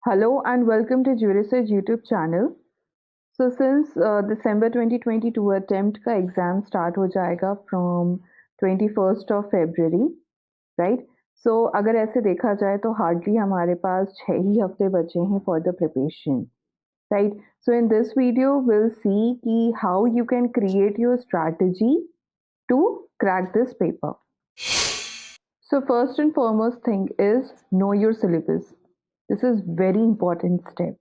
Hello and welcome to Jurisage YouTube channel. So since December 2022 attempt का exam start हो जाएगा from 21st of February, right? So अगर ऐसे देखा जाए तो हार्डली हमारे पास 6 ही हफ्ते बचे हैं for the preparation, right? So in this video will see कि how you can create your strategy to crack this paper. So first and foremost thing is know your syllabus. This is very important step.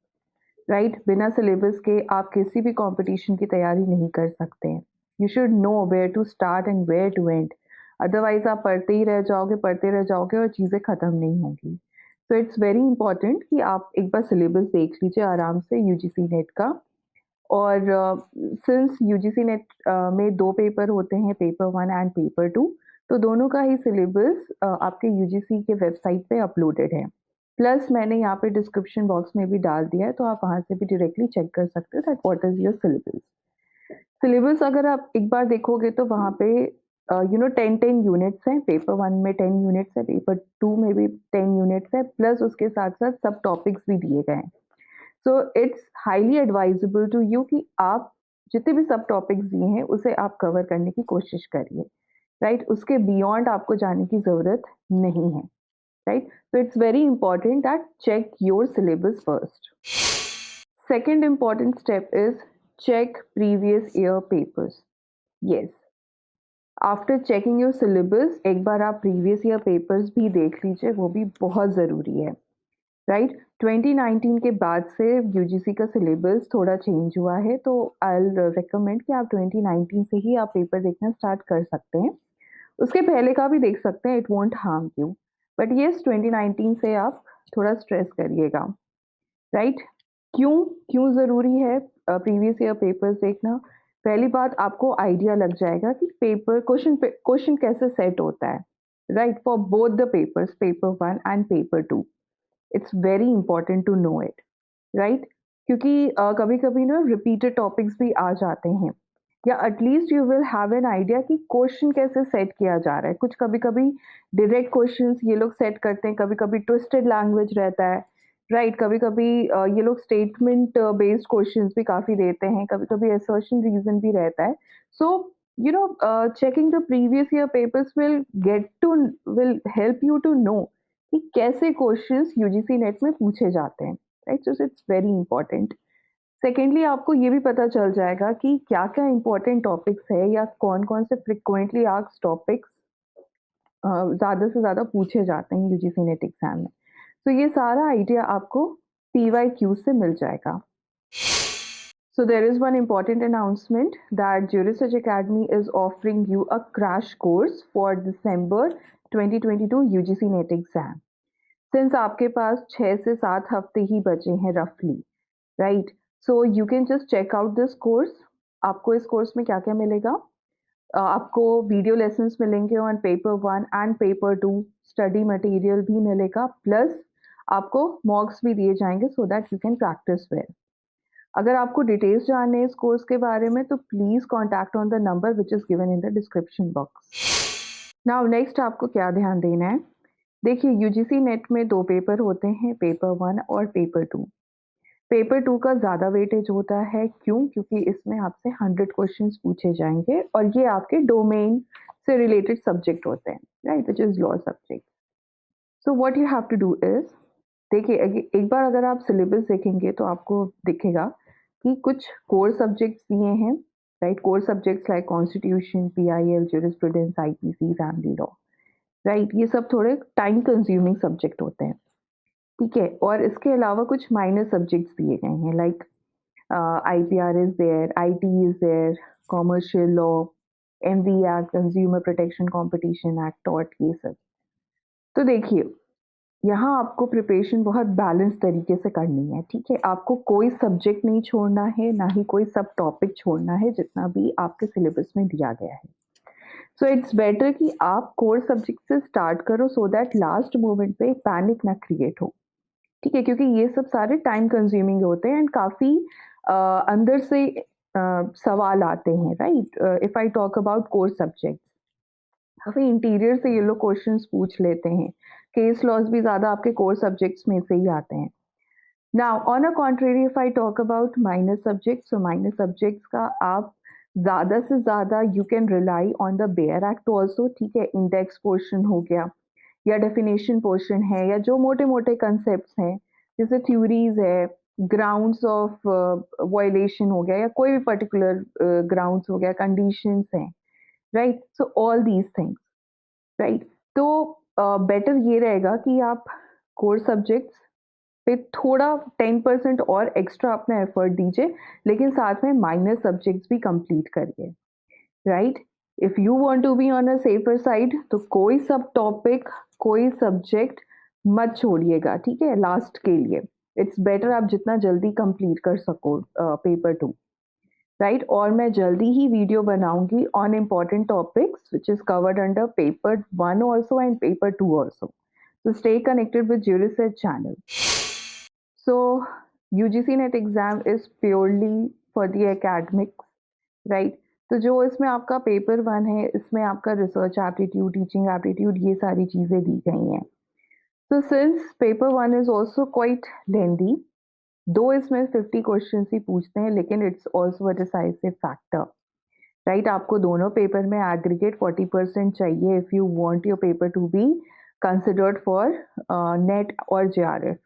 Right बिना syllabus के आप किसी भी competition की तैयारी नहीं कर सकते हैं. You should know where to start and where to end. Otherwise आप पढ़ते रह जाओगे और चीज़ें ख़त्म नहीं होंगी. सो इट्स वेरी इंपॉर्टेंट कि आप एक बार सिलेबस देख लीजिए आराम से यूजीसी नेट का. और सिंस यूजीसी नेट में 2 पेपर होते हैं, पेपर 1 एंड पेपर 2, तो दोनों का ही सिलेबस आपके यूजीसी के वेबसाइट पे अपलोडेड है. प्लस मैंने यहाँ पे डिस्क्रिप्शन बॉक्स में भी डाल दिया है, तो आप वहाँ से भी डायरेक्टली चेक कर सकते हो that what is your syllabus. Syllabus अगर आप एक बार देखोगे तो वहाँ पे 10 यूनिट्स हैं. पेपर 1 में 10 यूनिट्स है, पेपर 2 में भी 10 यूनिट्स है, प्लस उसके साथ-साथ सब टॉपिक्स भी दिए गए हैं. So it's highly advisable to you कि आप जितने भी सब टॉपिक्स दिए हैं उसे आप कवर करने की कोशिश करिए, राइट? उसके बियॉन्ड आपको जाने की ज़रूरत नहीं है, right? So it's very important that check your syllabus first. Second important step is check previous year papers. Yes. After checking your syllabus एक बार आप प्रीवियस ईयर पेपर्स भी देख लीजिए, वो भी बहुत ज़रूरी है, राइट? 2019 के बाद से यूजीसी का सिलेबस थोड़ा चेंज हुआ है, तो आई विल रिकमेंड कि आप 2019 से ही आप पेपर देखना स्टार्ट कर सकते हैं. उसके पहले का भी देख सकते हैं, it won't harm you. But yes 2019 से आप थोड़ा स्ट्रेस करिएगा, राइट? क्यों क्यों ज़रूरी है प्रीवियस ईयर पेपर्स देखना? पहली बात, आपको आइडिया लग जाएगा कि क्वेश्चन कैसे सेट होता है, right? For both the papers, paper 1 and paper 2. It's very important to know it, right? क्योंकि कभी-कभी ना रिपीटेड टॉपिक्स भी आ जाते हैं, या at least you will have an idea कि क्वेश्चन कैसे सेट किया जा रहा है. कुछ कभी-कभी डायरेक्ट क्वेश्चंस ये लोग सेट करते हैं, कभी-कभी ट्विस्टेड लैंग्वेज रहता है, राइट? कभी-कभी ये लोग स्टेटमेंट बेस्ड क्वेश्चंस भी काफ़ी देते हैं, कभी-कभी असर्शन रीज़न भी रहता है. So checking the previous year papers will help you to know कि कैसे क्वेश्चंस यूजीसी नेट में पूछे जाते हैं, right? So it's very important. Secondly आपको ये भी पता चल जाएगा कि क्या-क्या इम्पोर्टेंट टॉपिक्स है या कौन-कौन से फ्रीक्वेंटली आस्क्ड टॉपिक्स ज़्यादा से ज़्यादा पूछे जाते हैं यूजीसी नेट एग्ज़ाम में. तो ये सारा आइडिया आपको पीवाईक्यू से मिल जाएगा. So there is one important announcement that Jurisage Academy is offering you a crash course for December 2022 UGC NET exam. Since आपके पास 6 से 7 हफ्ते ही बचे हैं रफली, right? So you can just check out this course. आपको इस कोर्स में क्या-क्या मिलेगा? आपको वीडियो लेसन्स मिलेंगे on paper 1 and paper 2, study material भी मिलेगा, प्लस आपको मॉक्स भी दिए जाएंगे so that you can practise well. अगर आपको डिटेल्स जानने हैं इस कोर्स के बारे में तो please contact on the number which is given in the description box. Now next आपको क्या ध्यान देना है? देखिए यूजीसी नेट में 2 पेपर होते हैं, पेपर 1 और पेपर 2. पेपर 2 का ज़्यादा वेटेज होता है, क्यों? क्योंकि इसमें आपसे 100 क्वेश्चंस पूछे जाएँगे और ये आपके डोमेन से रिलेटेड सब्जेक्ट होते हैं, right? Which is law subject. So what you have to do is, देखिए एक बार अगर आप सिलेबस देखेंगे तो आपको दिखेगा कि कुछ कोर सब्जेक्ट्स दिए हैं, right? Core subjects like constitution, PIL, jurisprudence, IPC, family law, right? ये सब थोड़े टाइम कंज्यूमिंग सब्जेक्ट होते हैं, ठीक है? और इसके अलावा कुछ माइनर सब्जेक्ट्स दिए गए हैं like IPR is there, IT is there, commercial law, MV act, consumer protection competition act, tort, ये सब. तो देखिए यहाँ आपको प्रिपरेशन बहुत बैलेंस तरीके से करनी है, ठीक है? आपको कोई सब्जेक्ट नहीं छोड़ना है, ना ही कोई सब टॉपिक छोड़ना है, जितना भी आपके सिलेबस में दिया गया है. सो इट्स बेटर कि आप कोर सब्जेक्ट से स्टार्ट करो सो दैट लास्ट मोमेंट पे पैनिक ना क्रिएट हो, ठीक है? क्योंकि ये सब सारे टाइम कंज्यूमिंग होते हैं एंड काफ़ी अंदर से सवाल आते हैं, right? If I talk about core subjects, काफ़ी इंटीरियर से ये लोग क्वेश्चंस पूछ लेते हैं. केस लॉज भी ज़्यादा आपके कोर सब्जेक्ट्स में से ही आते हैं. Now, on a contrary, if I talk about minor subjects, so minor subjects का आप ज़्यादा से ज़्यादा you can rely on the Bayer Act also, ठीक है, इंडेक्स पोर्शन हो गया या डेफिनेशन पोर्शन है या जो मोटे मोटे कंसेप्ट हैं जैसे थ्योरीज है, ग्राउंड्स ऑफ वायलेशन हो गया या कोई भी पर्टिकुलर ग्राउंड्स हो गया, कंडीशंस हैं, right, so all these things, right. तो बेटर ये रहेगा कि आप कोर सब्जेक्ट्स पे थोड़ा 10% और एक्स्ट्रा अपना एफर्ट दीजिए, लेकिन साथ में माइनर सब्जेक्ट्स भी कंप्लीट करिए, right. If you want to be on a safer side तो कोई सब टॉपिक, कोई सब्जेक्ट मत छोड़िएगा, ठीक है, लास्ट के लिए। इट्स बेटर आप जितना जल्दी कंप्लीट कर सको पेपर 2, राइट। और मैं जल्दी ही वीडियो बनाऊंगी on important topics which is covered under paper 1 also and paper 2 also, so stay connected with Juriset channel. So UGC NET exam is purely for the academics, right? तो जो इसमें आपका paper 1 है, इसमें आपका रिसर्च एप्टीट्यूड, टीचिंग एप्टीट्यूड, ये सारी चीज़ें दी गई हैं। So since paper 1 is also quite lengthy, दो इसमें 50 क्वेश्चन ही पूछते हैं, लेकिन it's also a decisive factor, right. आपको दोनों पेपर में एग्रीगेट 40% चाहिए if you want your paper to be considered for net और JRF,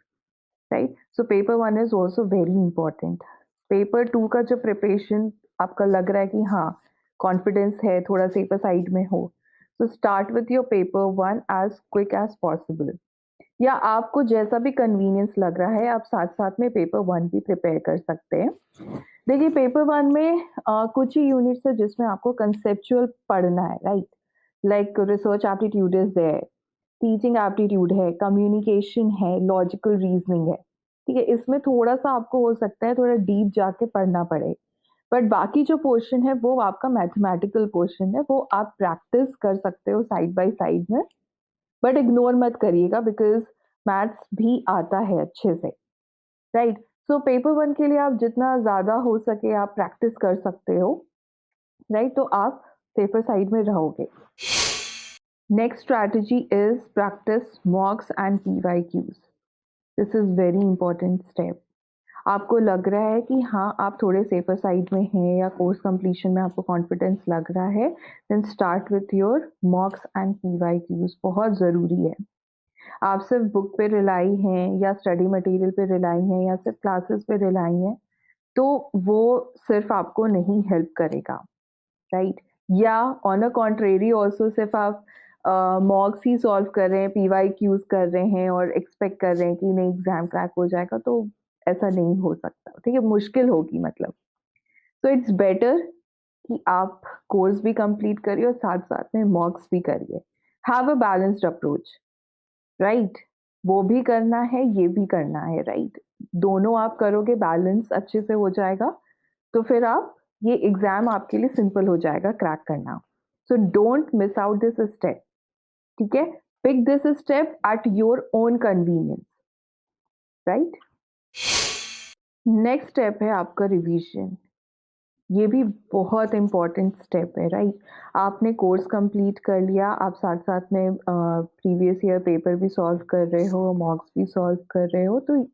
right. So paper 1 is also very important. Paper 2 का जो प्रिपरेशन आपका लग रहा है कि हाँ कॉन्फिडेंस है, थोड़ा सेफर साइड में हो, so start with your paper 1 as quick as possible, या आपको जैसा भी कन्वीनियंस लग रहा है आप साथ साथ में पेपर 1 भी प्रिपेयर कर सकते हैं। देखिए पेपर 1 में कुछ ही यूनिट्स है जिसमें आपको कंसेप्चुअल पढ़ना है, right, like research aptitude is there, teaching aptitude है, कम्युनिकेशन है, लॉजिकल रीजनिंग है, ठीक है। इसमें थोड़ा सा आपको हो सकता है थोड़ा डीप जाके पढ़ना पड़े, बट बाकी जो पोर्शन है वो आपका मैथमेटिकल पोर्शन है, वो आप प्रैक्टिस कर सकते हो साइड बाय साइड में, बट इग्नोर मत करिएगा बिकॉज मैथ्स भी आता है अच्छे से, राइट। सो पेपर 1 के लिए आप जितना ज़्यादा हो सके आप प्रैक्टिस कर सकते हो, राइट, तो आप सेफर साइड में रहोगे। Next strategy is practice मॉक्स and PYQs। This is very important step. आपको लग रहा है कि हाँ आप थोड़े सेफर साइड में हैं या कोर्स कंप्लीशन में आपको कॉन्फिडेंस लग रहा है, then start with your mocks and PYQs, बहुत ज़रूरी है। आप सिर्फ बुक पे रिलाई हैं या स्टडी मटेरियल पे रिलाई हैं या सिर्फ क्लासेस पे रिलाई हैं, तो वो सिर्फ आपको नहीं हेल्प करेगा, राइट। या ऑन अ कॉन्ट्रेरी ऑल्सो सिर्फ आप मॉक्स ही सॉल्व कर रहे हैं, PYQs कर रहे हैं और एक्सपेक्ट कर रहे हैं कि नहीं एग्जाम क्रैक हो जाएगा, तो ऐसा नहीं हो सकता, ठीक है, मुश्किल होगी मतलब। तो इट्स बेटर कि आप कोर्स भी कंप्लीट करिए और साथ साथ में मॉक्स भी करिए। Have a balanced approach, right, वो भी करना है, ये भी करना है, राइट। दोनों आप करोगे, बैलेंस अच्छे से हो जाएगा, तो फिर आप ये एग्जाम आपके लिए सिंपल हो जाएगा क्रैक करना। So don't miss out this step, ठीक है। Pick this step at your own convenience, right. Next step है आपका रिवीजन। ये भी बहुत इम्पॉर्टेंट स्टेप है, राइट। आपने कोर्स कंप्लीट कर लिया, आप साथ साथ में प्रीवियस ईयर पेपर भी सॉल्व कर रहे हो, मॉक्स भी सॉल्व कर रहे हो, तो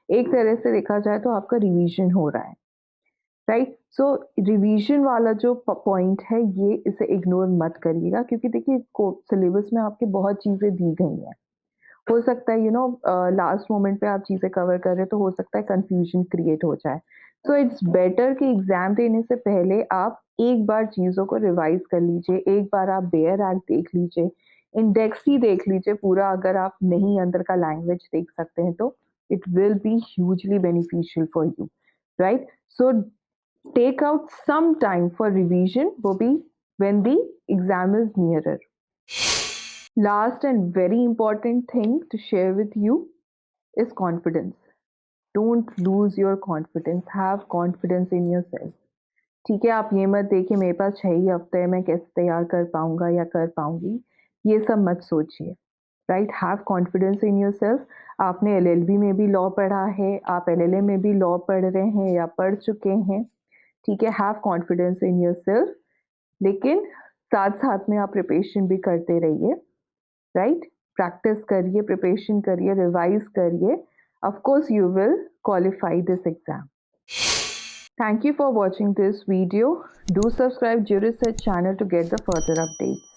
एक तरह से देखा जाए तो आपका रिवीजन हो रहा है, राइट। सो रिवीजन वाला जो पॉइंट है ये इसे इग्नोर मत करिएगा, क्योंकि देखिए सिलेबस में आपकी बहुत चीज़ें दी गई हैं। हो सकता है लास्ट मोमेंट पे आप चीज़ें कवर कर रहे हो तो हो सकता है कंफ्यूजन क्रिएट हो जाए। सो इट्स बेटर कि एग्ज़ाम देने से पहले आप एक बार चीज़ों को रिवाइज़ कर लीजिए, एक बार आप बेयर एक्ट देख लीजिए, इंडेक्स ही देख लीजिए पूरा, अगर आप नहीं अंदर का लैंग्वेज देख सकते हैं तो it will be hugely beneficial for you, right. So take out some time for revision, वो भी when the exam is nearer. Last and very important thing to share with you is confidence. Don't lose your confidence. Have confidence in yourself. ठीक है, आप ये मत देखिए मेरे पास 6 ही हफ्ते हैं, मैं कैसे तैयार कर पाऊंगा या कर पाऊंगी, ये सब मत सोचिए, right. Have confidence in yourself. आपने LLB में भी लॉ पढ़ा है, आप LLM में भी लॉ पढ़ रहे हैं या पढ़ चुके हैं, ठीक है। हैव कॉन्फिडेंस इन योरसेल्फ, लेकिन साथ साथ में आप प्रिपरेशन भी करते रहिए, राइट। प्रैक्टिस करिए, प्रिपरेशन करिए, रिवाइज करिए, of course you will qualify this exam. Thank you for watching this video. Do subscribe Georesearch channel to get the further updates.